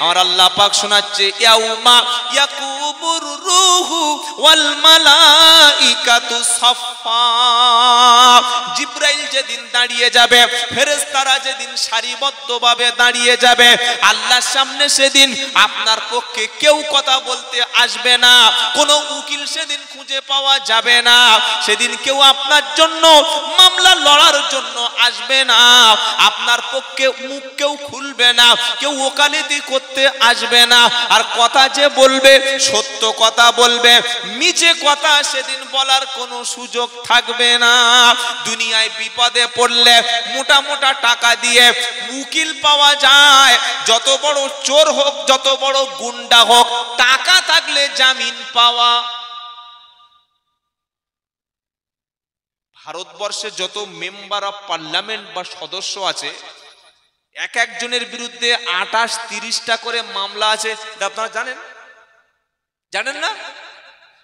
আমার আল্লাহ পাক শোনাচ্ছে ইয়াউমা ইয়াকুমুর রূহু ওয়াল মালাইকাতু সাফফা। জিবরাইল যেদিন দাঁড়িয়ে যাবে, ফেরেশতারা যেদিন সারিবদ্ধভাবে দাঁড়িয়ে যাবে আল্লাহর সামনে, সেদিন আপনার পক্ষে কেউ কথা বলতে আসবে না, কোনো উকিল সেদিন খুঁজে পাওয়া যাবে না, সেদিন কেউ আপনার জন্য মামলা লড়ার জন্য আসবে না, আপনার পক্ষে মুখ কেউ খুলবে না, কেউ ওকালতি করতে আসবে না। আর কথা যে বলবে সত্য কথা বলবে, মিছে কথা সেদিন বলার কোনো সুযোগ থাকবে না। দুনিয়ায় বিপদে পড়লে মোটা মোটা টাকা দিয়ে উকিল পাওয়া যায়, যত বড় চোর হোক যত বড় গুন্ডা হোক, টাকা থাকলে জামিন পাওয়া। ভারতবর্ষে যত মেম্বার অফ পার্লামেন্ট বা সদস্য আছে, এক একজনের বিরুদ্ধে 28-30টা করে মামলা আছে। আপনারা জানেন? জানেন না?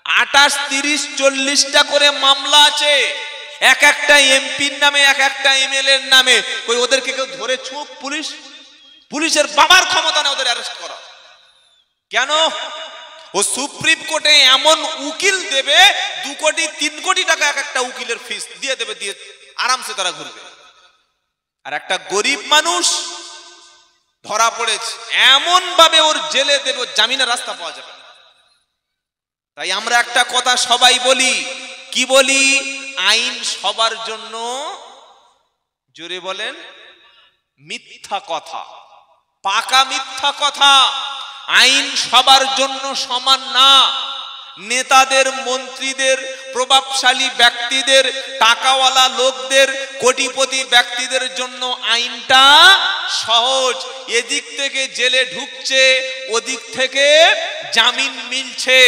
28-30-40টা করে মামলা আছে এক একটা এমপির নামে, এক একটা এমএলএ এর নামে। কই ওদেরকে কেউ ধরে ছুঁক? পুলিশের বাবার ক্ষমতা নেই ওদের অ্যারেস্ট করা। কেন? ও সুপ্রিম কোর্টে এমন উকিল দেবে 2 কোটি 3 কোটি টাকা এক একটা উকিলের ফিস দিয়ে দেবে, দিয়ে আরামসে তারা ঘুরবে। আর একটা গরিব মানুষ ধরা পড়েছে, এমন ভাবে ওর জেলে দেবে, জামিনের রাস্তা পাওয়া যাবে না। তাই আমরা একটা কথা সবাই বলি, কি বলি? আইন সবার জন্য, জোরে বলেন, মিথ্যা কথা, পাকা মিথ্যা কথা। আইন সবার জন্য সমান না। নেতাদের, মন্ত্রীদের, প্রভাবশালী ব্যক্তিদের, টাকাওয়ালা লোকদের, কোটিপতি ব্যক্তিদের জন্য আইনটা সহজ। এদিক থেকে জেলে ঢুকছে, ওদিক থেকে জামিন মিলছে।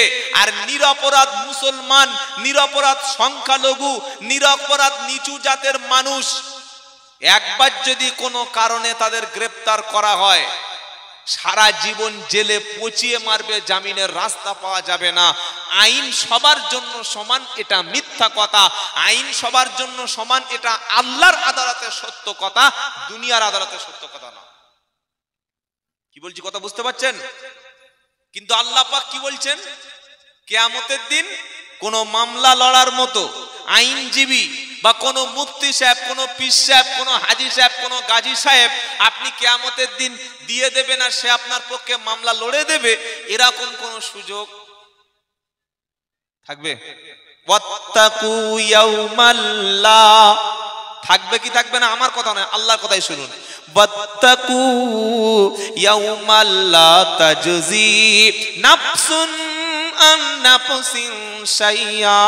আর নিরপরাধ মুসলমান, নিরপরাধ সংখ্যালঘু, নিরপরাধ নিচু জাতের মানুষ, একবার যদি কোনো কারণে তাদের গ্রেফতার করা হয়, সারা জীবন জেলে পচিয়ে মারবে, জামিনের রাস্তা পাওয়া যাবে না। আইন সবার জন্য সমান, এটা মিথ্যা কথা। আইন সবার জন্য সমান, এটা আল্লাহর আদালতে সত্য কথা, দুনিয়ার আদালতে সত্য কথা না। কি বলছি কথা বুঝতে পারছেন? কিন্তু আল্লাহ পাক কি বলছেন? কিয়ামতের দিন কোন মামলা লড়ার মতো আইনজীবী বা কোন মুফতি সাহেব, কোন পীর সাহেব, কোন হাজী সাহেব, কোন গাজী সাহেব আপনি কিয়ামতের দিন দিয়ে দেবে না, সে আপনার পক্ষে মামলা লড়ে দেবে, এরকম কোন সুযোগ থাকবে? ওয়াত্তাকু ইয়াউমাল্লা থাকবে কি থাকবে না? আমার কথা নয়, আল্লাহর কথাই শুনুন। ওয়াত্তাকু ইয়াউমাল্লা তাজজি নাফসুন আন নাফসিন শাইয়া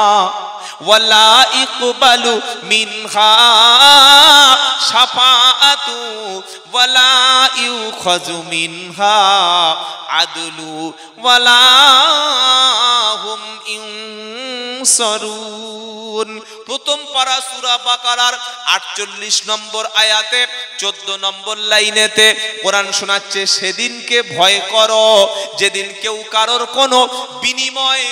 ওয়ালা ইকবালু মিনহা শাফাআতু ওয়ালা ইউখাযু মিনহা আদলু ওয়ালা হুম ইনসারুন। প্রথম পারা সূরা বাকারার 48 নম্বর আয়াতে 14 নম্বর লাইনেতে কোরআন শোনাচ্ছে, সেদিনকে ভয় করো যেদিন কেউ কারোর কোনো বিনিময়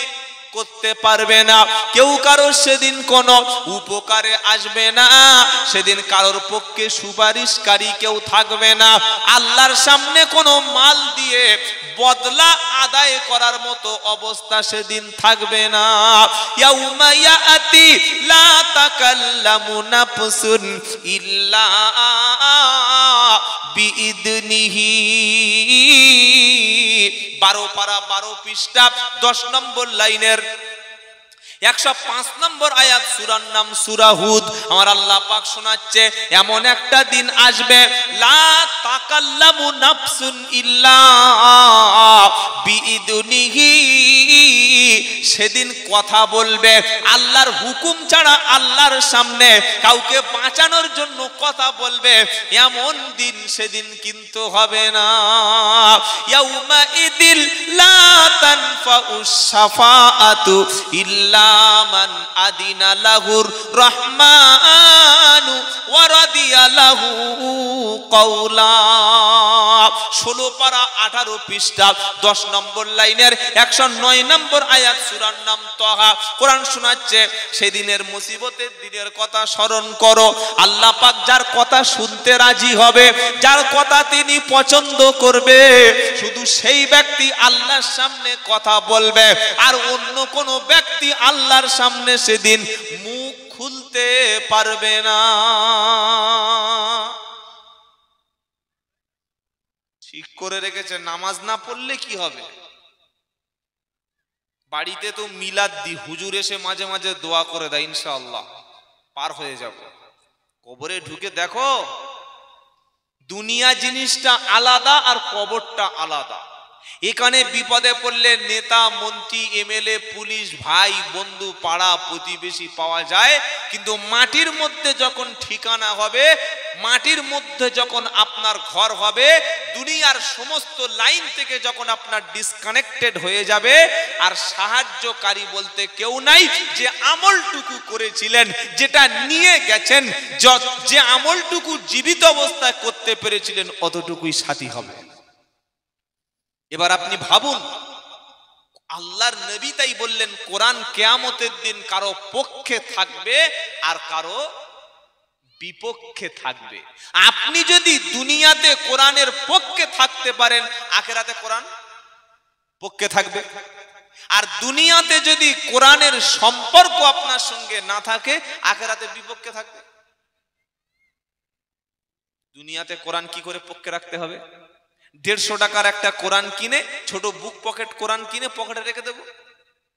করতে পারবে না, কেউ কারোর সেদিন কোনো উপকারে আসবে না, সেদিন কারোর পক্ষে সুপারিশকারী কেউ থাকবে না, আল্লাহর সামনে কোনো মাল দিয়ে বদলা আদায় করার মতো অবস্থা সেদিন থাকবে না। ইয়াউমা ইয়াতি লা তাকাল্লামু নাফসুন ইল্লা বিইদনিহি। 12 পারা 12 পৃষ্ঠা 10 নম্বর লাইনের 105 নম্বর আয়াত, সূরার নাম সূরা হুদ। আমার আল্লাহ পাক শোনাচ্ছে, এমন একটা দিন আসবে, লা তাকাল্লামু নাফসুন ইল্লা বিইদনিহি, সেদিন কথা বলবে আল্লাহর হুকুম ছাড়া, আল্লাহর সামনে কাউকে বাঁচানোর জন্য কথা বলবে, এমন দিন সেদিন কিন্তু হবে না। ইয়াউমা ইদিল লা তানফাউশ শাফাআতু ইল্লা মান আদিনা লাহুর রহমানু ওয়া রাদিয়া লাহু কওলা। 16 পারা 18 পৃষ্ঠা 10 নম্বর লাইনের 109 নম্বর আয়াত, সূরার নাম তাহা। কোরআন শোনাচ্ছে, সেদিনের মুসিবতের দিনের কথা স্মরণ করো। আল্লাহ পাক যার কথা শুনতে রাজি হবে, যার কথা তিনি পছন্দ করবে, শুধু সেই ব্যক্তি আল্লাহর সামনে কথা বলবে, আর অন্য কোন ব্যক্তি আল্লাহর সামনে সেদিন মুখ খুলতে পারবে না। ঠিক করে রেখেছে, নামাজ না পড়লে কি হবে? বাড়িতে তো মিলাদ দি, হুজুর এসে মাঝে মাঝে দোয়া করে দেয়, ইনশাআল্লাহ পার হয়ে যাব। কবরে ঢুকে দেখো, দুনিয়া জিনিসটা আলাদা আর কবরটা আলাদা। এখানে বিপদে পড়লে নেতা, মন্ত্রী, এমএলএ, পুলিশ, ভাই, বন্ধু, পাড়া প্রতিবেশী পাওয়া যায়, কিন্তু মাটির মধ্যে যখন ঠিকানা হবে, মাটির মধ্যে যখন আপনার ঘর হবে, দুনিয়ার সমস্ত লাইন থেকে যখন আপনার ডিসকানেক্টেড হয়ে যাবে, আর সাহায্যকারী বলতে কেউ নাই, যে আমলটুকু করেছিলেন, যেটা নিয়ে গেছেন, যে আমলটুকু জীবিত অবস্থায় করতে পেরেছিলেন, অতটুকুই সাথী হবে। এবার আপনি ভাবুন, আল্লাহর নবী তাই বললেন, কোরআন কিয়ামতের দিন কারো পক্ষে থাকবে আর কারো বিপক্ষে থাকবে। আপনি যদি দুনিয়াতে কোরআনের পক্ষে থাকতে পারেন, আখিরাতে কোরআন পক্ষে থাকবে। আর দুনিয়াতে যদি কোরআনের সম্পর্ক আপনার সঙ্গে না থাকে, আখিরাতে বিপক্ষে থাকবে। দুনিয়াতে কোরআন কি করে পক্ষে রাখতে হবে? 150 টাকার একটা কোরআন কিনে, ছোট বুক পকেট কোরআন কিনে পকেটে রেখে দেবো,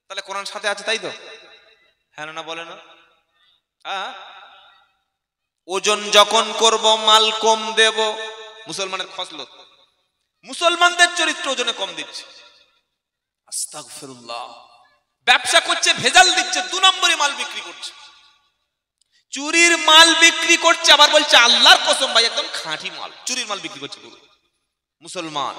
তাহলে কোরআন সাথে আছে, তাই তো? হ্যাঁ না বলে না? হ্যাঁ। ওজন যখন করব মাল কম দেব, মুসলমানের খসলত। মুসলমানদের চরিত্র ওজনে কম দিচ্ছে, আস্তাগফিরুল্লাহ। ব্যবসা করছে, ভেজাল দিচ্ছে, 2 নম্বরে মাল বিক্রি করছে, চুরির মাল বিক্রি করছে, আবার বলছে আল্লাহর কসম ভাই একদম খাঁটি মাল, চুরির মাল বিক্রি করছে মুসলমান।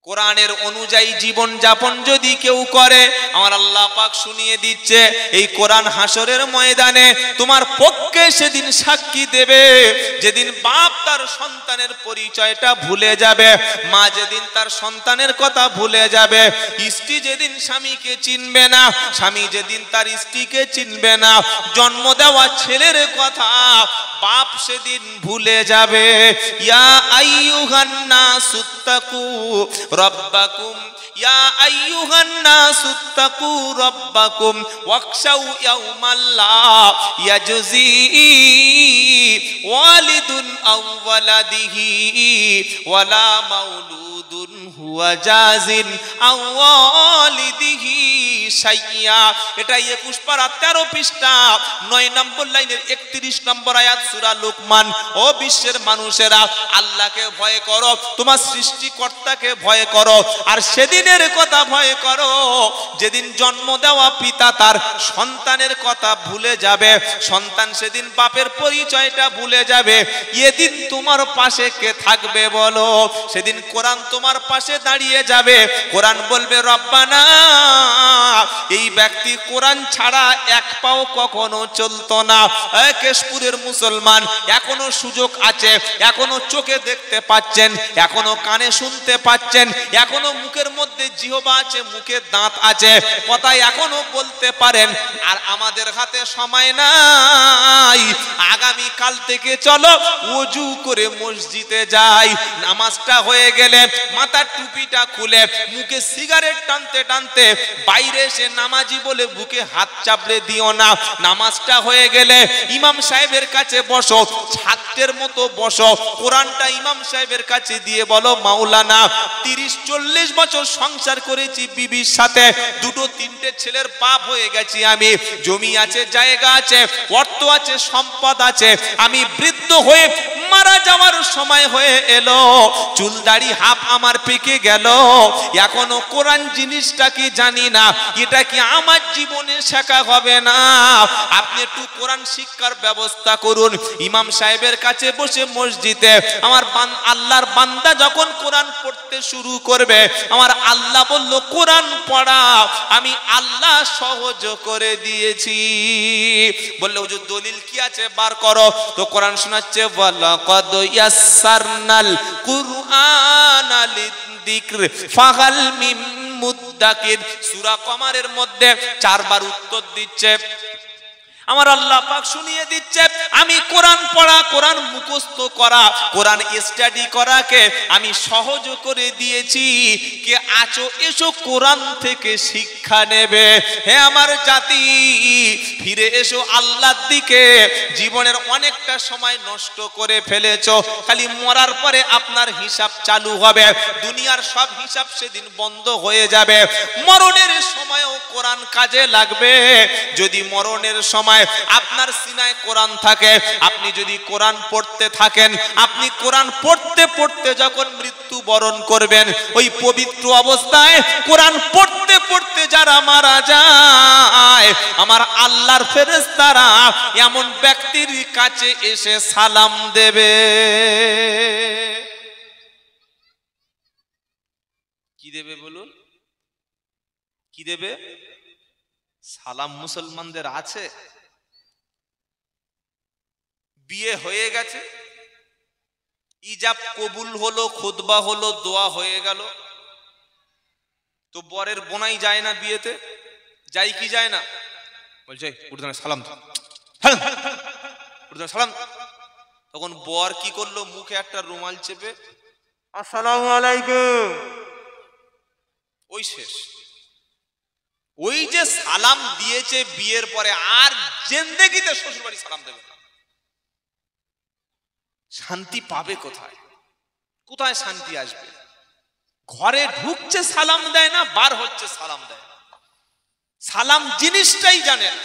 কোরআনের অনুযায়ী জীবন যাপন যদি কেউ করে, আমার আল্লাহ পাক শুনিয়ে দিচ্ছে, এই কোরআন হাসরের ময়দানে তোমার পক্ষে সেদিন সাক্ষী দেবে। যেদিন বাপ তার সন্তানের পরিচয়টা ভুলে যাবে, মা যেদিন তার সন্তানের কথা ভুলে যাবে, স্ত্রী যেদিন স্বামীকে চিনবে না, স্বামী যেদিন তার স্ত্রীকে চিনবে না, জন্ম দেওয়া ছেলের কথা বাপ সেদিন ভুলে যাবে। ইয়া আইয়ুহান নাসুত্তাকু রাব্বাকুম, ইয়া আইয়ুহান নাসুত্তাকু রাব্বাকুম ওয়াখশাউ ইয়াওমান লা ইয়াজজি ওয়ালিদুন আও ওয়ালাদিহি ওয়ালা মাউলুদুন হুয়া জাজিন আও ওয়ালিদিহি শাইয়া। এটা 21 পারা 13 পৃষ্ঠা 9 নম্বর লাইনের 31 নম্বর আয়াত সূরা লুকমান। ও বিশ্বের মানুষেরা, আল্লাহকে ভয় করো, তোমার সৃষ্টিকর্তাকে ভয় করো, আর সেদিনের কথা ভয় করো যেদিন জন্ম দেওয়া পিতা তার সন্তানের কথা ভুলে যাবে, সন্তান সেদিন বাপের পরিচয়টা ভুলে যাবে। এদিন তোমার পাশে কে থাকবে বলো? সেদিন কোরআন তোমার পাশে দাঁড়িয়ে যাবে। কোরআন বলবে, রব্বানা, এই ব্যক্তি কোরআন ছাড়া এক পাও কখনো চলতো না। কেশপুরের মুসলমান, এখনো সুযোগ আছে, এখনো চোখে দেখতে পাচ্ছেন, এখনো কানে শুনতে পাচ্ছেন, এখনো মুখের মধ্যে জিহ্বা আছে, মুখে দাঁত আছে, কথা এখনো বলতে পারেন। আর আমাদের হাতে সময় নাই, আগামী কাল থেকে চলো ওযু করে মসজিদে যাই, নামাজটা হয়ে গেলে মাথার টুপিটা খুলে মুখে সিগারেট টানতে টানতে বাইরে এসে নামাজি বলে বুকে হাত চাপড়ে দিও না। নামাজটা হয়ে গেলে ইমাম সাহেবের কাছে বসো, ছাত্রের মতো বসো, কোরআনটা ইমাম সাহেবের কাছে দিয়ে বলো, মাওলানা 30-40 বছর সংসার করেছি বিবির সাথে, 2-3টে ছেলের বাপ হয়ে গেছি আমি, জমি আছে, জায়গা আছে, অর্থ আছে, সম্পদ আছে, আমি বৃদ্ধ হয়ে মারা যাওয়ার সময় হয়ে এলো, চুল দাড়ি হাফ আমার পেকে গেল, এখনো কোরআন জিনিসটা কি জানি না, এটা কি আমার জীবনে শেখা হবে না? আপনি একটু কোরআন শিক্ষার ব্যবস্থা করুন। ইমাম সাহেবের কাছে বসে মসজিদে আমার আল্লাহর বান্দা যখন কোরআন পড়তে শুরু করবে, আমার আল্লাহ বলল, কোরআন পড়া আমি আল্লাহ সহজ করে দিয়েছি। বললে, হুজুর দলিল কি আছে বার করো। তো কোরআন শোনাচ্ছে, ওয়ালাকাদ ইয়াসসারনাল কুরআনা লিযিকর ফাহাল মিন মুদ্দাকির। সূরা কমারের মধ্যে 4 বার উত্তর দিচ্ছে, আমার আল্লাহ পাক শুনিয়ে দিচ্ছে, আমি কোরআন পড়া, কোরআন মুখস্থ করা, কোরআন স্টাডি করাকে আমি সহজ করে দিয়েছি। কে আছো এসো কোরআন থেকে শিক্ষা নেবে। হে আমার জাতি, ফিরে এসো আল্লাহর দিকে। জীবনের অনেকটা সময় নষ্ট করে ফেলেছো, খালি মরার পরে আপনার হিসাব চালু হবে। দুনিয়ার সব হিসাব সেদিন বন্ধ হয়ে যাবে। মরণের সময়ও কোরআন কাজে লাগবে। যদি মরণের সময় আপনার সিনায় কোরআন থাকে, আপনি যদি কোরআন পড়তে থাকেন, আপনি কোরআন পড়তে পড়তে যখন মৃত্যুবরণ করবেন, ওই পবিত্র অবস্থায় কোরআন পড়তে পড়তে যারা মারা যায়, আমার আল্লাহর ফেরেশতারা এমন ব্যক্তির কাছে এসে সালাম দেবে। কি দেবে বলুন? কি দেবে? সালাম মুসলমানদের আছে? বিয়ে হয়ে গেছে, ইজাব কবুল হলো, খুতবা হলো, দোয়া হয়ে গেল, তো বরের বোনাই যায় না বিয়েতে? যাই কি যায় না? বলছে সালাম সালাম। তখন বর কি করলো? মুখে একটা রুমাল চেপে আসসালামু আলাইকুম, ওই শেষ। ওই যে সালাম দিয়েছে বিয়ের পরে, আর জিন্দেগিতে শ্বশুর বাড়ি সালাম দেবে না। শান্তি পাবে কোথায়? কোথায় শান্তি আসবে? ঘরে ঢুকছে সালাম দেয় না, বার হচ্ছে সালাম দেয় না। সালাম জিনিসটাই জানে না।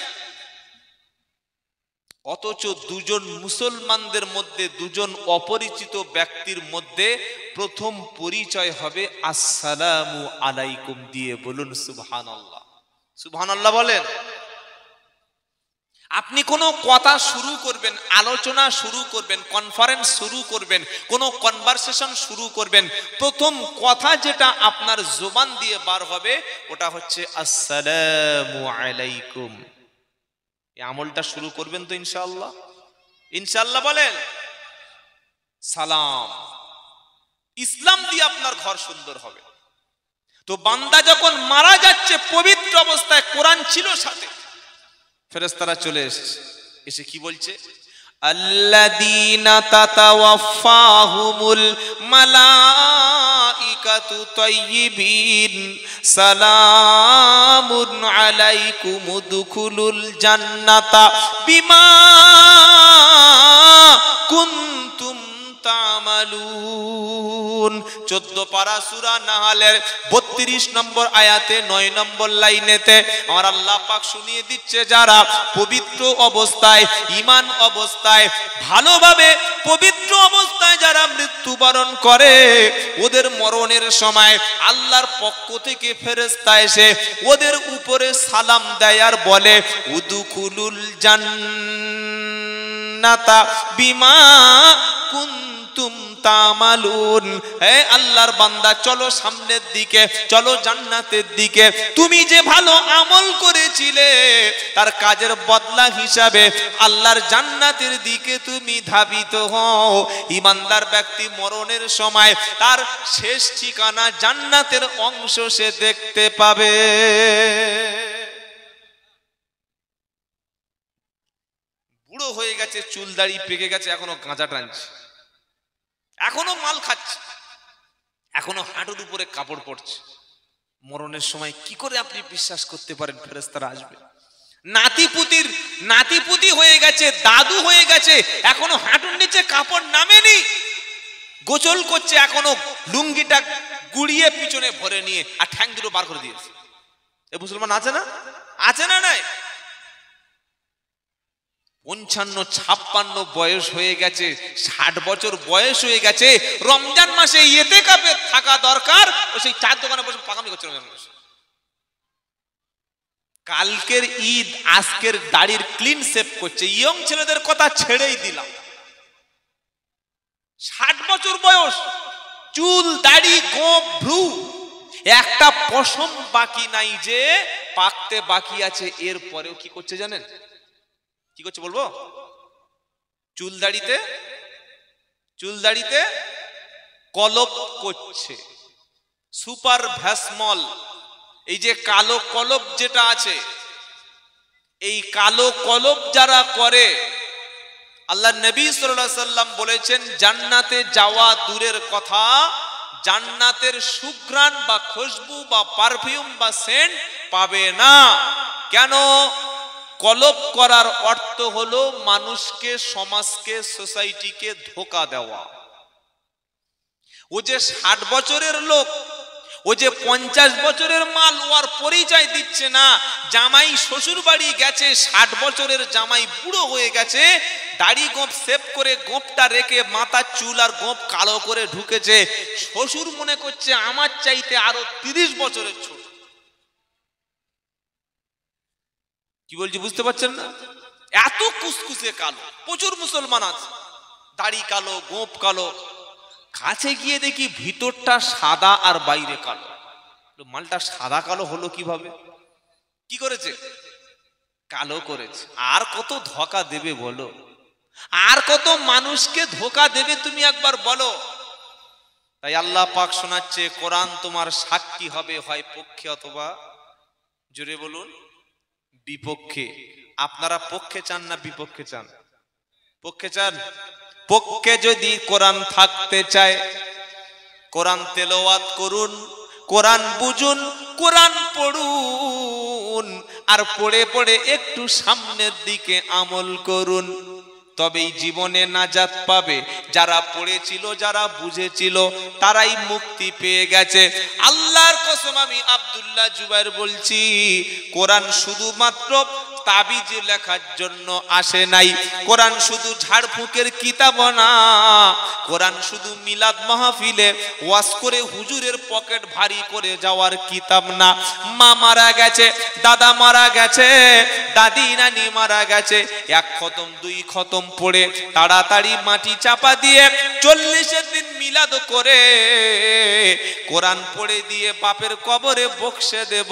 অথচ দুজন মুসলমানদের মধ্যে, দুজন অপরিচিত ব্যক্তির মধ্যে প্রথম পরিচয় হবে আসসালামু আলাইকুম দিয়ে। বলুন সুবহানাল্লাহ। সুবহানাল্লাহ বলেন। আপনি কোনো কথা শুরু করবেন, আলোচনা শুরু করবেন, কনফারেন্স শুরু করবেন, কোনো কনভারসেশন শুরু করবেন, প্রথম কথা যেটা আপনার জবান দিয়ে বার হবে ওটা হচ্ছে আসসালামু আলাইকুম। এই আমলটা শুরু করবেন তো ইনশাআল্লাহ? ইনশাআল্লাহ বলেন। সালাম, ইসলাম দিয়ে আপনার ঘর সুন্দর হবে। তো বান্দা যখন মারা যাচ্ছে পবিত্র অবস্থায়, কোরআন ছিল সাথে, ফেরেশতারা চলে এসেছে, এসে কি বলছে? আল্লাযীনা তাতাওয়াফাহুমুল মালাইকাতু তাইয়্যিবিন সালামুন আলাইকুম উদখুলুল জান্নাতা বিমা কুনতুম তা'মালুন। 14 পারা সূরা নাহলের 32 নম্বর আয়াতে 9 নম্বর লাইনেতে আমার আল্লাহ পাক শুনিয়ে দিচ্ছে, যারা পবিত্র অবস্থায়, ঈমান অবস্থায়, ভালোভাবে পবিত্র অবস্থায় যারা মৃত্যুবরণ করে, ওদের মরণের সময় আল্লাহর পক্ষ থেকে ফেরেশতা এসে ওদের উপরে সালাম দেয় আর বলে উদখুলুল জান্নাতা বিমা কুনতুম তা'মালুন। হে আল্লাহর বান্দা, চলো সামনের দিকে, চলো জান্নাতের দিকে। তুমি যে ভালো আমল করেছিলে তার কাজের বদলা হিসাবে আল্লাহর জান্নাতের দিকে তুমি ধাবিত হও। ঈমানদার ব্যক্তি মরণের সময় তার শেষ ঠিকানা জান্নাতের অংশ সে দেখতে পাবে। বুড়ো হয়ে গেছে, চুল দাড়ি পেকে গেছে, এখনো গাঁজা টানছে, এখনো মাল খাচ্ছে, এখনো হাঁটুর উপরে কাপড় পড়ছে। মরণের সময় কি করে আপনি বিশ্বাস করতে পারেন ফেরেশতারা আসবে? নাতিপুতি হয়ে গেছে, দাদু হয়ে গেছে, এখনো হাঁটুর নিচে কাপড় নামেনি, গোসল করছে, এখনো লুঙ্গিটা গুড়িয়ে পিছনে ভরে নিয়ে আর ঠ্যাং দুটো বার করে দিয়েছে। এ মুসলমান আছে না? আছে না? নাই। 55-56 বয়স হয়ে গেছে, 60 বছর বয়স হয়ে গেছে, রমজান মাসে ইতিকাফে থাকা দরকার, ও সেই চার দোকানে বসে পাকামি করছে রমজান মাসে। কালকের ঈদ, আজকের দাড়ির ক্লিন শেভ করছে। ইয়ং ছেলেদের কথা ছেড়েই দিলাম, 60 বছর বয়স, চুল দাড়ি গোঁফ ভ্রু একটা পশম বাকি নাই যে পাকতে বাকি আছে। এর পরেও কি করছে জানেন? কি করছে বলবো? চুল দাড়িতে কলপ করছে, সুপার ভ্যাসমল, এই যে কালো কলপ যেটা আছে, এই কালো কলব যারা করে, আল্লাহ নবী সাল্লাল্লাহু আলাইহি সাল্লাম বলেছেন জান্নাতে যাওয়া দূরের কথা, জান্নাতের সুঘ্রাণ বা খুশবু বা পারফিউম বা সেন্ট পাবে না। কেন? কলব করার অর্থ হলো মানুষকে, সমাজকে, সোসাইটিকে ধোঁকা দেওয়া। ও যে 60 বছরের লোক, ও যে 50 বছরের মাল, ওর পরিচয় দিচ্ছে না। জামাই শ্বশুর বাড়ি গেছে, 60 বছরের জামাই বুড়ো হয়ে গেছে, দাড়ি গোঁফ সেভ করে গোঁফটা রেখে মাথার চুল আর গোঁফ কালো করে ঢুকেছে। শ্বশুর মনে করছে আমার চাইতে আরো 30 বছরের ছোট। কি বলছি বুঝতে পারছেন না? এত কুসকুসে কালো। প্রচুর মুসলমান আছে, দাড়ি কালো, গোঁফ কালো। কাছে গিয়ে দেখি ভিতরটা সাদা আর বাইরে কালো। মালটা সাদা কালো হলো কিভাবে? কি করেছে? কালো করেছে। আর কত ধোঁকা দেবে বলো? আর কত মানুষকে ধোঁকা দেবে তুমি একবার বলো? তাই আল্লাহ পাক শোনাচ্ছে, কোরআন তোমার সাক্ষী হবে, হয় পক্ষে অথবা, জোরে বলুন, বিপক্ষে। আপনারা পক্ষে চান না বিপক্ষে চান? পক্ষে চান? পক্ষে যদি কোরআন থাকতে চায়, কোরআন তেলাওয়াত করুন, কোরআন বুঝুন, কোরআন পড়ুন, আর পড়ে পড়ে একটু সামনের দিকে আমল করুন, তবেই জীবনে নাজাত পাবে। যারা পড়েছিল, যারা বুঝেছিল, তারাই মুক্তি পেয়ে গেছে। আল্লাহর কসম, আমি আব্দুল্লাহ জুবাইর বলছি, কোরআন শুধুমাত্র তাবিজ লেখার জন্য আসে নাই। কোরআন শুধু ঝাড়ফুঁকের কিতাব না। কোরআন শুধু মিলাদ মাহফিলে ওয়াজ করে হুজুরের পকেট ভারী করে যাওয়ার কিতাব না। মা মারা গেছে, দাদা মারা গেছে, দাদি নানি মারা গেছে, 1 খতম 2 খতম পড়ে তাড়াতাড়ি মাটি চাপা দিয়ে 40 দিন মিলাদ করে কোরআন পড়ে দিয়ে বাপের কবরে বক্সে দেব।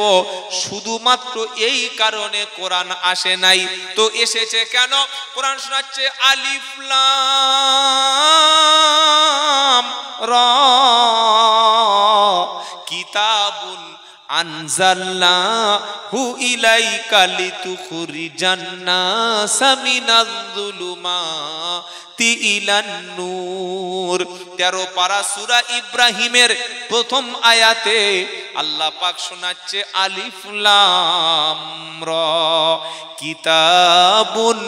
শুধুমাত্র এই কারণে কোরআন আসে নাই। তো এসেছে কেন? কোরআন শোনাচ্ছে আলিফ লাম রা কিতাবুন আনজালনাহু ইলাইকা লিতুখরিজান নাসা মিনাজ-যুলুমাতি ইলান-নূর। 13 পারা সূরা ইব্রাহিমের প্রথম আয়াতে আল্লাহ পাক শোনাচ্ছে আলিফ লাম রা কিতাবুন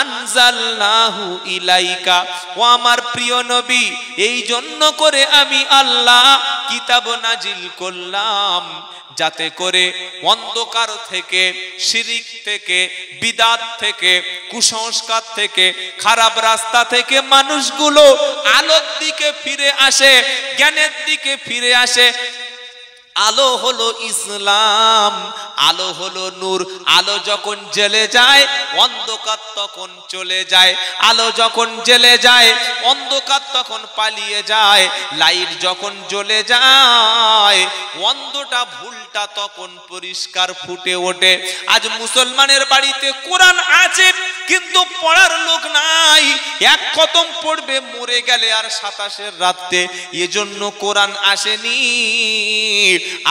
আনজালনাহু ইলাইকা। ও আমার প্রিয় নবী, এই জন্য করে আমি আল্লাহ কিতাব নাজিল করলাম, যাতে করে অন্ধকার থেকে, শিরিক থেকে, বিদাত থেকে, কুসংস্কার থেকে, খারাপ রাস্তা থেকে মানুষগুলো আলোর দিকে ফিরে আসে, জ্ঞানের দিকে ফিরে আসে। আলো হলো ইসলাম, আলো হলো নূর। আলো যখন জ্বলে যায়, অন্ধকার তখন চলে যায়। আলো যখন জ্বলে যায়, অন্ধকার তখন পালিয়ে যায়। লাইট যখন জ্বলে যায়, অন্ধটা ভুলটা তখন পরিষ্কার ফুটে ওঠে। আজ মুসলমানের বাড়িতে কোরআন আছে, কিন্তু পড়ার লোক নাই। 1 খতম পড়বে, মরে গেলে আর 27 রাতে। এজন্য কোরআন আসেনি।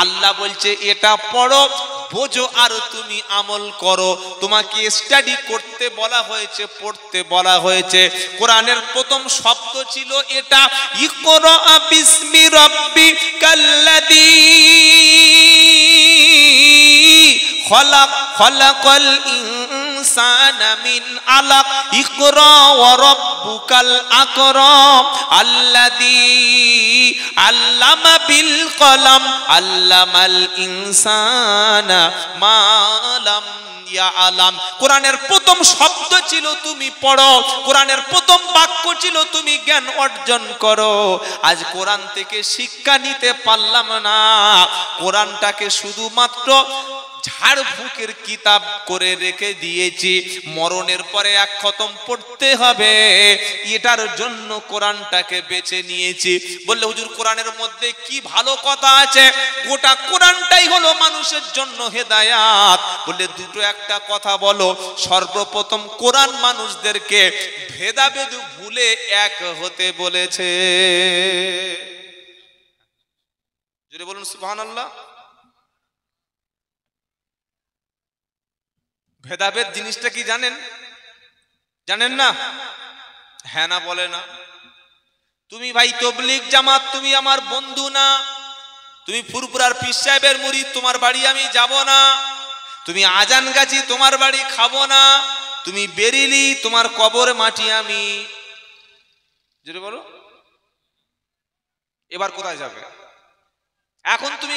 আল্লাহ বলছে এটা পড়ো, বোঝো, আর তুমি আমল করো। তোমাকে স্টাডি করতে বলা হয়েছে, পড়তে বলা হয়েছে। কোরআনের প্রথম শব্দ ছিল এটা, ইকরা বিসমি রাব্বিকাল্লাযী খলাক, খলাকাল ইনসানা মিন আলাক, ইকরা ওয়া রাব্বুকাল আকরাম আল্লাযী আল্লামা বিল কলম আল্লামাল ইনসানা মা লাম ইয়ালাম। কোরআনের প্রথম শব্দ ছিল তুমি পড়ো, কোরআনের প্রথম বাক্য ছিল তুমি জ্ঞান অর্জন করো। আজ কোরআন থেকে শিক্ষা নিতে পারলাম না। কোরআনটাকে শুধুমাত্র ঝাড়ফুঁকের কিতাব করে রেখে দিয়েছি। মরণের পরে 1 খতম পড়তে হবে, এটার জন্য কোরআনটাকে বেছে নিয়েছি। বললে হুজুর কোরআনের মধ্যে কি ভালো কথা আছে? গোটা কোরআনটাই হলো মানুষের জন্য হেদায়াত। বললে দুটো একটা কথা বলো। সর্বপ্রথম কোরআন মানুষদেরকে ভেদাভেদ ভুলে এক হতে বলেছে। জোরে বলুন সুবহানাল্লাহ। ভেদাভেদ জিনিসটা কি জানেন? জানেন না? হ্যাঁ না বলে না। তুমি ভাই তবলিগ জামাত, তুমি আমার বন্ধু না। তুমি ফুরপুরার পীর সাহেবের মুরিদ, তোমার বাড়ি আমি যাব না। তুমি আজান গাছি, তোমার বাড়ি খাবো না। তুমি বেরিলি, তোমার কবর মাটি আমি। যেটা বলো, এবার কোথায় যাবে? এখন তুমি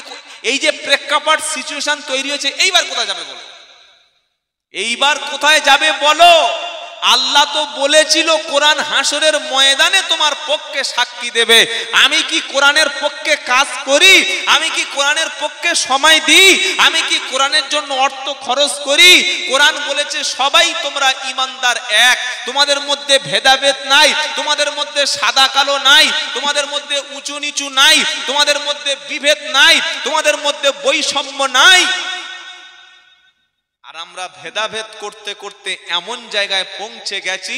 এই যে প্রেক্ষাপট সিচুয়েশন তৈরি হয়েছে, এইবার কোথায় যাবে বলো? এইবার কোথায় যাবে বলো? আল্লাহ তো বলেছিল কোরআন হাসরের ময়দানে তোমার পক্ষে সাক্ষী দেবে। আমি কি কোরআনের পক্ষে কাজ করি? আমি কি কোরআনের পক্ষে সময় দিই? আমি কি কোরআনের জন্য অর্থ খরচ করি? কোরআন বলেছে সবাই তোমরা ইমানদার এক, তোমাদের মধ্যে ভেদাভেদ নাই, তোমাদের মধ্যে সাদা কালো নাই, তোমাদের মধ্যে উঁচু নিচু নাই, তোমাদের মধ্যে বিভেদ নাই, তোমাদের মধ্যে বৈষম্য নাই। আর আমরা ভেদাভেদ করতে করতে এমন জায়গায় পৌঁছে গেছি,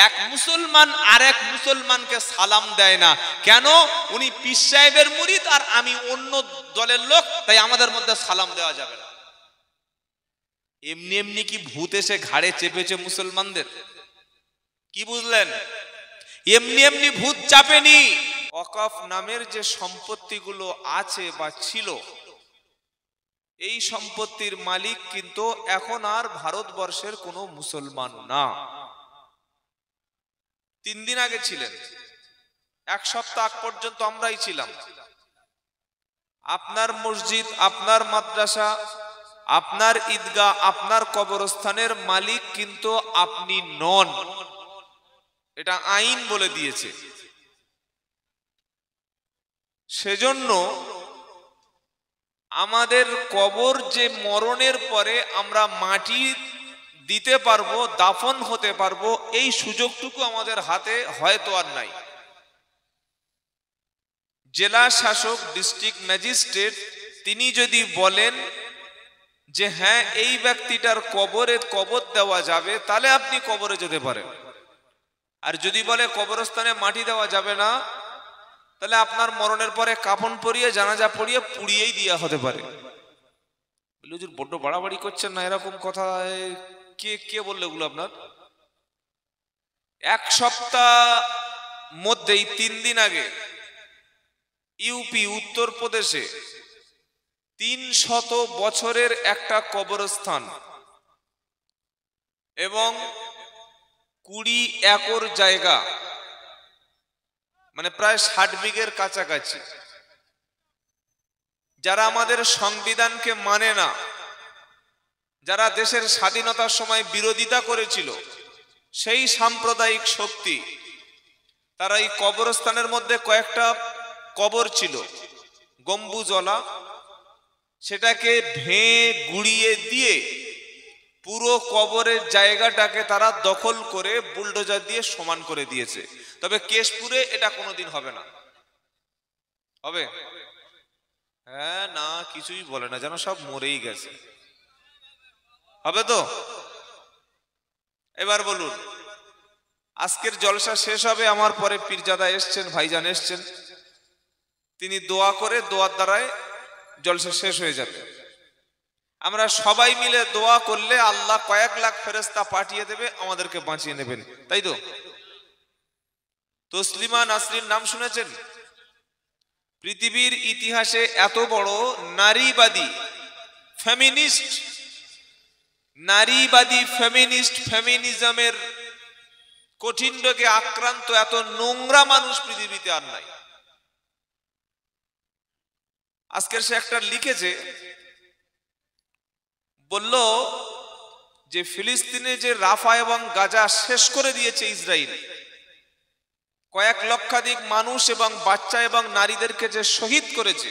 এক মুসলমান আর এক মুসলমানকে সালাম দেয় না। কেন? উনি পীর সাহেবের মুরিদ আর আমি অন্য দলের লোক, তাই আমাদের মধ্যে সালাম দেওয়া যাবে না। এমনি এমনি কি ভূত এসে ঘাড়ে চেপেছে মুসলমানদের? কি বুঝলেন? এমনি এমনি ভূত চাপেনি। ওয়াকফ নামের যে সম্পত্তিগুলো আছে বা ছিল, এই সম্পত্তির মালিক কিন্তু এখন আর ভারতবর্ষের কোনো মুসলমান না। 3 দিন আগে ছিলেন, 1 সপ্তাহ আগ পর্যন্ত আমরাই ছিলাম। আপনার মসজিদ, আপনার মাদ্রাসা, আপনার ঈদগাহ, আপনার কবরস্থানের মালিক কিন্তু আপনি নন, এটা আইন বলে দিয়েছে। সেজন্য আমাদের কবর যে মরণের পরে আমরা মাটি দিতে পারবো, দাফন হতে পারবো, এই সুযোগটুকু আমাদের হাতে হয়তো আর নাই। জেলা শাসক, ডিস্ট্রিক্ট ম্যাজিস্ট্রেট, তিনি যদি বলেন যে হ্যাঁ এই ব্যক্তিটার কবরে কবর দেওয়া যাবে, তাহলে আপনি কবরে যেতে পারেন। আর যদি বলে কবরস্থানে মাটি দেওয়া যাবে না, তাহলে আপনার মরণের পরে কাফন পরিয়ে, জানাজা পড়িয়ে, পুড়িয়েই দেওয়া হতে পারে। হুজুর বড্ড বাড়াবাড়ি করছেন না, এরকম কথা কে কে বললে এগুলো আপনার? 1 সপ্তাহ মধ্যেই 3 দিন আগে ইউপি, উত্তরপ্রদেশে 300 বছরের একটা কবরস্থান এবং 20 একর জায়গা, মানে প্রায় 60 বিঘের কাছাকাছি, যারা আমাদের সংবিধানকে মানে না, যারা দেশের স্বাধীনতার সময় বিরোধিতা করেছিল, সেই সাম্প্রদায়িক শক্তি, তারা এই কবরস্থানের মধ্যে কয়েকটা কবর ছিল গম্বুজলা, সেটাকে ভেঙে গুড়িয়ে দিয়ে পুরো কবরের জায়গাটাকে তারা দখল করে বুলডোজার দিয়ে সমান করে দিয়েছে। তবে কেশপুরে এটা কোনোদিন হবে না। হবে? হ্যাঁ না, কিছুই বলে না, যেন সব মরেই গেছে। হবে তো? এবার বলুন, আজকের জলসা শেষ হবে, আমার পরে পীরজাদা এসছেন, ভাইজান এসছেন, তিনি দোয়া করে, দোয়ার দ্বারায় জলসা শেষ হয়ে যাবে। আমরা সবাই মিলে দোয়া করলে আল্লাহ কয়েক লাখ ফেরেশতা পাঠিয়ে দেবে, আমাদেরকে বাঁচিয়ে নেবেন, তাই তো? তসলিমা নাসরিন নাম শুনেছেন? পৃথিবীর ইতিহাসে এত বড় নারীবাদী ফেমিনিস্ট, ফেমিনিজমের কঠিন রোগে আক্রান্ত এত নোংরা মানুষ পৃথিবীতে আর নাই। আজকের সে একটা লিখেছে, বলল যে ফিলিস্তিনে যে রাফা এবং গাজা শেষ করে দিয়েছে ইসরায়েল, কয়েক লক্ষাধিক মানুষ এবং বাচ্চা এবং নারীদেরকে যে শহীদ করেছে,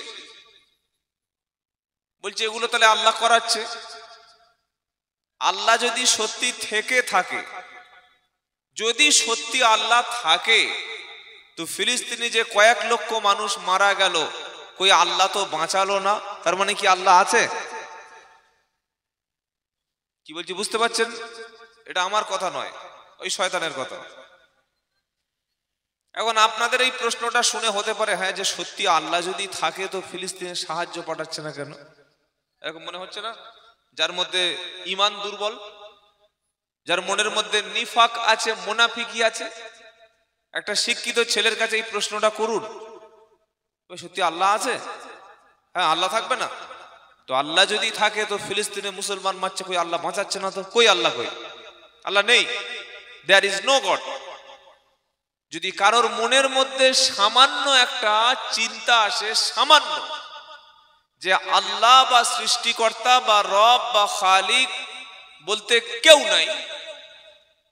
বলছে এগুলো তাহলে আল্লাহ করাচ্ছে। আল্লাহ যদি সত্যি থেকে থাকে, যদি সত্যি আল্লাহ থাকে, তো ফিলিস্তিনে যে কয়েক লক্ষ মানুষ মারা গেল, কই আল্লাহ তো বাঁচালো না, তার মানে কি আল্লাহ আছে? কি বলছি বুঝতে পারছেন? এটা আমার কথা নয়, ওই শয়তানের কথা। এখন আপনাদের এই প্রশ্নটা শুনে হতে পারে, হ্যাঁ যে সত্যি আল্লাহ যদি থাকে তো ফিলিস্তিনে সাহায্য পাঠাচ্ছে না কেন? এরকম মনে হচ্ছে না? যার মধ্যে ঈমান দুর্বল, যার মনের মধ্যে নিফাক আছে, মুনাফিকি আছে। একটা শিক্ষিত ছেলের কাছে এই প্রশ্নটা করুন, সত্যি আল্লাহ আছে? হ্যাঁ, আল্লাহ থাকবে না? তো আল্লাহ যদি থাকে তো ফিলিস্তিনে মুসলমান মারছে, কই আল্লাহ বাঁচাচ্ছে না? তো কই আল্লাহ, কই আল্লাহ নেই, দেয়ার ইজ নো গড। যদি কারোর মনের মধ্যে সামান্য একটা চিন্তা আসে, সামান্য, যে আল্লাহ বা সৃষ্টিকর্তা বা রব বা খালিক বলতে কেউ নাই,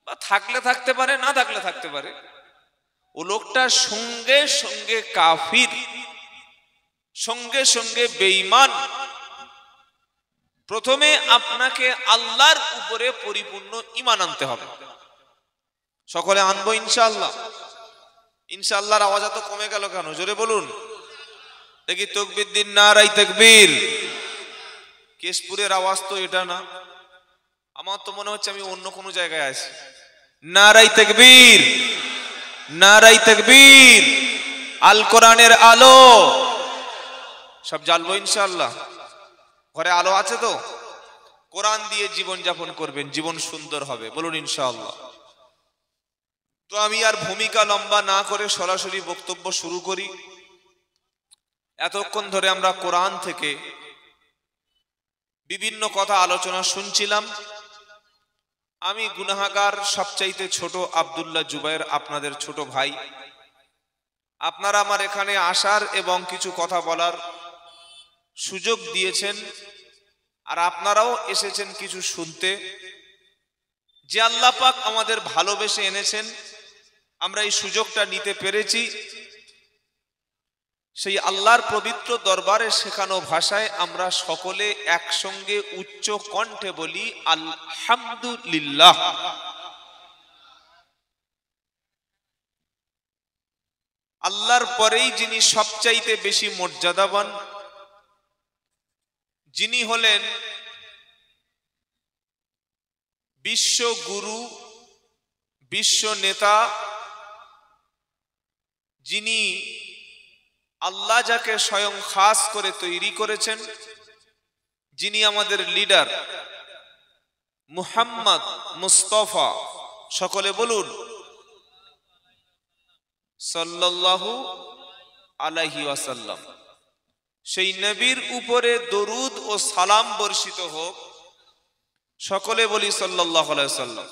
বা থাকলে থাকতে পারে, না থাকলে থাকতে পারে, ও লোকটা সঙ্গে সঙ্গে কাফির, সঙ্গে সঙ্গে বেঈমান। প্রথমে আপনাকে আল্লাহর উপরে পরিপূর্ণ ঈমান আনতে হবে। সকলে আনবো ইনশাআল্লাহ? ইনশাআল্লাহর আওয়াজ এত কমে গেল কেন? জোরে বলুন দেখি, তাকবীর দিন, নারায়ে তাকবীর। কেশপুরের আওয়াজ তো এটা না, আমার তো মনে হচ্ছে আমি অন্য কোনো জায়গায় আছি। নারায়ে তাকবীর, নারায়ে তাকবীর। আল কোরআনের আলো সব জ্বালবো ইনশাআল্লাহ। ঘরে আলো আছে তো? কোরআন দিয়ে জীবন যাপন করবেন, জীবন সুন্দর হবে, বলুন ইনশাআল্লাহ। তো আমি আর ভূমিকা লম্বা না করে সরাসরি বক্তব্য শুরু করি। এতক্ষণ ধরে আমরা কোরআন থেকে বিভিন্ন কথা আলোচনা শুনছিলাম। আমি গুনাহগার, সবচাইতে ছোট আব্দুল্লাহ জুবায়ের, আপনাদের ছোট ভাই। আপনারা আমার এখানে আসার এবং কিছু কথা বলার সুযোগ দিয়েছেন, আর আপনারাও এসেছেন কিছু শুনতে। যে আল্লাহ পাক আমাদের ভালোবেসে এনেছেন, আমরা এই সুযোগটা নিতে পেরেছি। সেই আল্লাহর পবিত্র দরবারে শেখানো ভাষায় আমরা সকলে একসঙ্গে উচ্চ কণ্ঠে বলি আলহামদুলিল্লাহ। আল্লাহর পরেই যিনি সবচাইতে বেশি মর্যাদাবান, যিনি হলেন বিশ্ব গুরু, বিশ্ব নেতা, যিনি আল্লাহ যাকে স্বয়ং খাস করে তৈরি করেছেন, যিনি আমাদের লিডার মুহাম্মদ মুস্তাফা, সকলে বলুন সাল্লাল্লাহু আলাইহি ওয়াসাল্লাম। সেই নবীর উপরে দরুদ ও সালাম বর্ষিত হোক, সকলে বলি সাল্লাল্লাহু আলাইহি ওয়াসাল্লাম।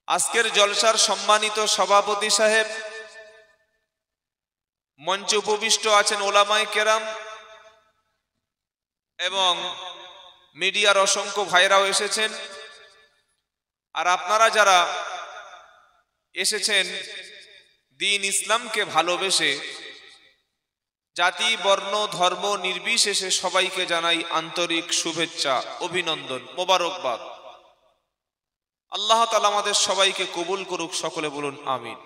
আজকের জলসার সম্মানিত সভাপতি সাহেব, মঞ্চে উপবিষ্ট আছেন ওলামায়ে কেরাম এবং মিডিয়ার অসংখ্য ভাইরাও এসেছেন। আর আপনারা যারা এসেছেন দ্বীন ইসলামকে ভালোবেসে, জাতি বর্ণ ধর্ম নির্বিশেষে সবাইকে জানাই আন্তরিক শুভেচ্ছা, অভিনন্দন, মোবারকবাদ। আল্লাহ তাআলা আমাদের সবাইকে কবুল করুক, সকলে বলুন আমিন।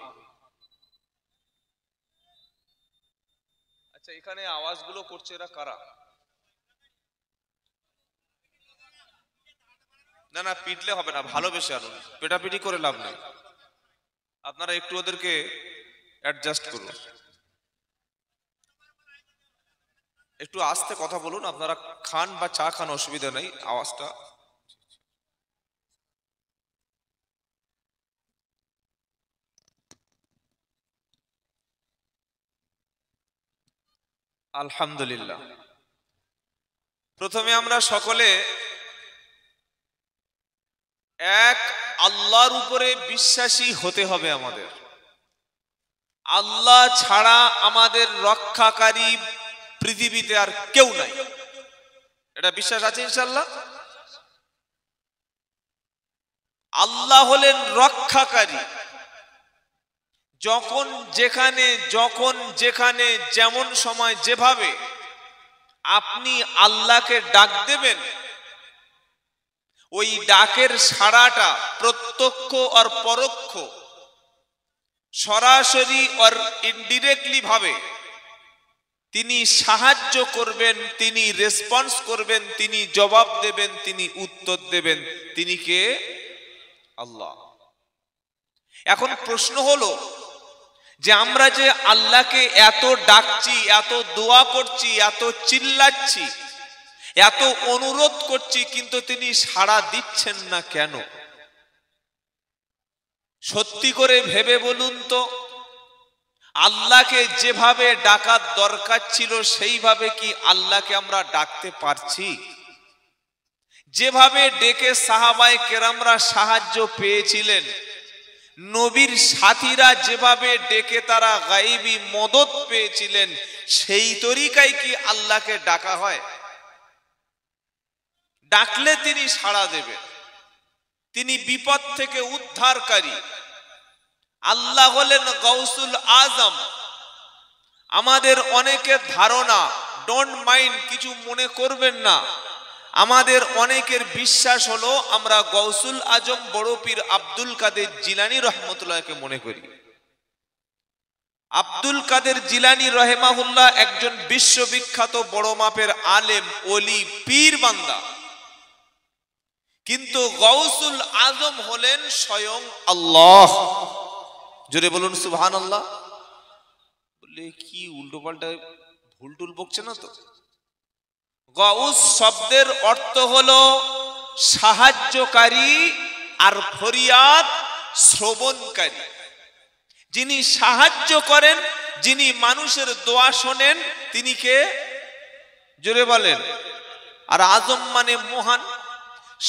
আচ্ছা, এখানে আওয়াজগুলো করছে এরা কারা? না না, পিটলে হবে না, ভালোবেসে আনুন, পেটাপিটি করে লাভ নেই। আপনারা একটু ওদেরকে অ্যাডজাস্ট করুন, একটু আস্তে কথা বলুন। আপনারা খান বা চা খান, অসুবিধা নেই, আওয়াজটা। আলহামদুলিল্লাহ। প্রথমে আমরা সকলে এক আল্লাহর উপরে বিশ্বাসী হতে হবে আমাদের। আল্লাহ ছাড়া আমাদের রক্ষাকারী পৃথিবীতে আর কেউ নাই, এটা বিশ্বাস আছে ইনশাআল্লাহ? আল্লাহ হলেন রক্ষাকারী। যখন যেখানে যেমন সময় যেভাবে আপনি আল্লাহকে ডাক দেবেন, ওই ডাকের সাড়াটা প্রত্যক্ষ আর পরোক্ষ, সরাসরি আর ইনডিরেক্টলি ভাবে তিনি সাহায্য করবেন, তিনি রেসপন্স করবেন, তিনি জবাব দেবেন, তিনি উত্তর দেবেন। তিনি কে? আল্লাহ। এখন প্রশ্ন হলো যে আমরা যে আল্লাহকে এত ডাকছি, এত দোয়া করছি, এত চিল্লাচ্ছি, এত অনুরোধ করছি কিন্তু তিনি সাড়া দিচ্ছেন না কেন? সত্যি করে ভেবে বলুন তো, আল্লাহকে যেভাবে ডাকার দরকার ছিল সেইভাবে কি আল্লাহকে আমরা ডাকতে পারছি? যেভাবে ডেকে সাহাবায়ে কেরামরা সাহায্য পেয়েছিলেন, নবীর সাথীরা যেভাবে ডেকে তারা গায়েবী মদত পেয়েছিলেন, সেই তরিকায় কি আল্লাহকে ডাকা হয়? ডাকলে তিনি সাড়া দেবেন, তিনি বিপদ থেকে উদ্ধারকারী। আল্লাহ হলেন গাউসুল আজম। আমাদের অনেকের ধারণা, ডোন্ট মাইন্ড, কিছু মনে করবেন না, আমাদের অনেকের বিশ্বাস হলো আমরা গাউসুল আজম বড় পীর আব্দুল কাদের জিলানী রহমতুল্লাহকে মনে করি। আব্দুল কাদের জিলানী রহিমাহুল্লাহ একজন বিশ্ববিখ্যাত বড় মাপের আলেম, ওলি, পীর বান্দা। কিন্তু গাউসুল আজম হলেন স্বয়ং আল্লাহ। জোরে বলুন সুবহানাল্লাহ। বলে কি উল্টো পাল্টা ভুলটুল বকছে না তো? গাউস শব্দের অর্থ হলো সাহায্যকারী আর ফরিয়াদ শ্রবণকারী। যিনি সাহায্য করেন, যিনি মানুষের দোয়া শোনেন, তিনি কে? জোরে বলেন। আর আজম মানে মহান,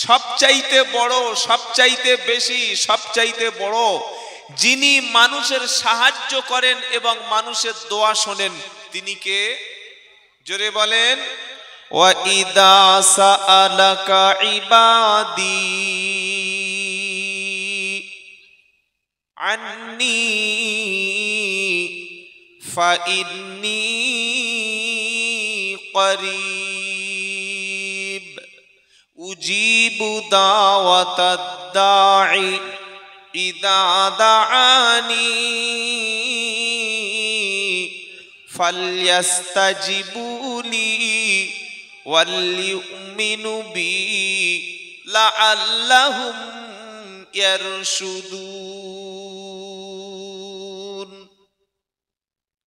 সবচাইতে বড়, সবচাইতে বেশি, সবচাইতে বড়। যিনি মানুষের সাহায্য করেন এবং মানুষের দোয়া শোনেন, তিনি কে? জোরে বলেন। ওয়া ইদা সাআলাকা ইবাদি আন্নি ফাইন্নি করিব উজিবু দাওয়াতাদ দাঈ ইদা দাআনি ফালইস্তাজিবুলি ওয়ালিউমিনু বি লাআল্লাহুম ইয়ারশুদুন।